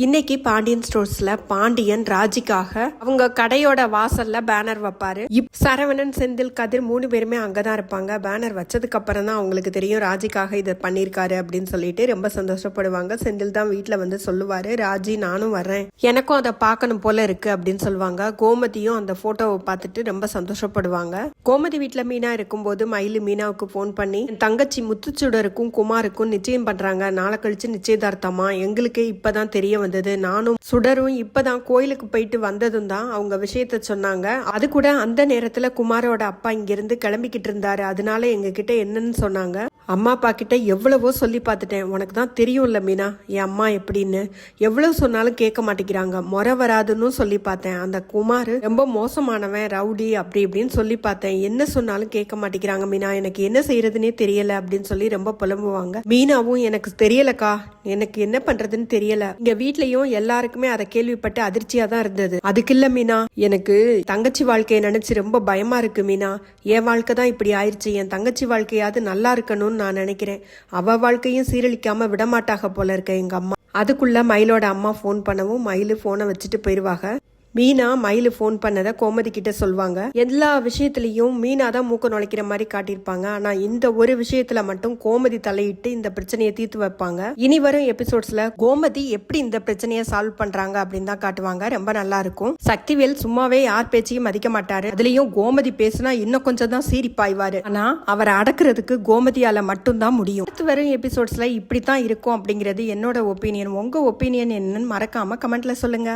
இன்னைக்கு பாண்டியன் ஸ்டோர்ஸ்ல பாண்டியன் ராஜிக்காக அவங்க கடையோட வாசல்ல பேனர் வைப்பாரு. சரவணன், செந்தில், கதிர் 3 பேருமே அங்கதான் இருப்பாங்க. பேனர் வச்சதுக்கு அப்புறம் தான் அவங்களுக்கு தெரியும் ராஜிக்காக இதை பண்ணிருக்காரு அப்படின்னு சொல்லிட்டு ரொம்ப சந்தோஷப்படுவாங்க. செந்தில் தான் வீட்டுல வந்து சொல்லுவாரு, ராஜி நானும் வர்றேன், எனக்கும் அதை பார்க்கணும் போல இருக்கு அப்படின்னு சொல்லுவாங்க. கோமதியும் அந்த போட்டோவை பார்த்துட்டு ரொம்ப சந்தோஷப்படுவாங்க. கோமதி வீட்டுல மீனா இருக்கும்போது மயிலு மீனாவுக்கு போன் பண்ணி, தங்கச்சி முத்துச்சுடருக்கும் குமாருக்கும் நிச்சயம் பண்றாங்க, நாளை கழிச்சு நிச்சயதார்த்தமா, எங்களுக்கு இப்பதான் தெரிய வந்தது, நானும் சுடரும் இப்பதான் கோயிலுக்கு போயிட்டு வந்ததும் தான் அவங்க விஷயத்த சொன்னாங்க. அது கூட அந்த நேரத்துல குமாரோட அப்பா இங்கிருந்து கிளம்பிக்கிட்டு இருந்தாரு, அதனால எங்க கிட்ட என்னன்னு சொன்னாங்க. அம்மா அப்பா கிட்ட எவ்வளவோ சொல்லி பார்த்துட்டேன், உனக்கு தான் தெரியும்ல மீனா என் அம்மா எப்படின்னு, எவ்வளவு சொன்னாலும் கேட்க மாட்டேங்கிறாங்க, முறை வராதுன்னு சொல்லி பார்த்தேன், அந்த குமார் ரொம்ப மோசமானவன், ரவுடி அப்படி இப்படின்னு சொல்லி பார்த்தேன், என்ன சொன்னாலும் கேட்க மாட்டேங்கிறாங்க மீனா, எனக்கு என்ன செய்யறதுன்னே தெரியல அப்படின்னு சொல்லி ரொம்ப புலம்புவாங்க. மீனாவும் எனக்கு தெரியலக்கா, எனக்கு என்ன பண்றதுன்னு தெரியல, இங்க வீட்லயும் எல்லாருக்குமே அதை கேள்விப்பட்டு அதிர்ச்சியா தான் இருந்தது, அதுக்கு இல்ல மீனா, எனக்கு தங்கச்சி வாழ்க்கையை நினைச்சு ரொம்ப பயமா இருக்கு மீனா, என் வாழ்க்கை தான் இப்படி ஆயிடுச்சு, என் தங்கச்சி வாழ்க்கையாவது நல்லா இருக்கணும்னு நான் நினைக்கிறேன், அவ வாழ்க்கையும் சீரழிக்காம விடமாட்டாக போல இருக்க எங்க அம்மா. அதுக்குள்ள மயிலோட அம்மா போன் பண்ணவும் மயிலு போனை வச்சுட்டு போயிருவாங்க. மீனா மயிலு போன் பண்ணதை கோமதி கிட்ட சொல்லுவாங்க. எல்லா விஷயத்திலையும் மீனா தான் மூக்க நுழைக்கிற மாதிரி காட்டியிருப்பாங்க. ஆனா இந்த ஒரு விஷயத்துல மட்டும் கோமதி தலையிட்டு இந்த பிரச்சனையை தீர்த்து வைப்பாங்க. இனி வரும் எபிசோட்ஸ்ல கோமதி எப்படி இந்த பிரச்சனையை சால்வ் பண்றாங்க அப்படின்னு தான் காட்டுவாங்க. ரொம்ப நல்லா இருக்கும். சக்திவேல் சும்மாவே யார் பேச்சையும் மதிக்க மாட்டாரு. அதுலயும் கோமதி பேசினா இன்னும் கொஞ்சம் தான் சீரிப்பாய்வாரு. ஆனா அவரை அடக்குறதுக்கு கோமதியால மட்டும் தான் முடியும். அடுத்து வரும் எபிசோட்ஸ்ல இப்படித்தான் இருக்கும் அப்படிங்கிறது என்னோட ஒப்பீனியன். உங்க ஒப்பீனியன் என்னன்னு மறக்காம கமெண்ட்ல சொல்லுங்க.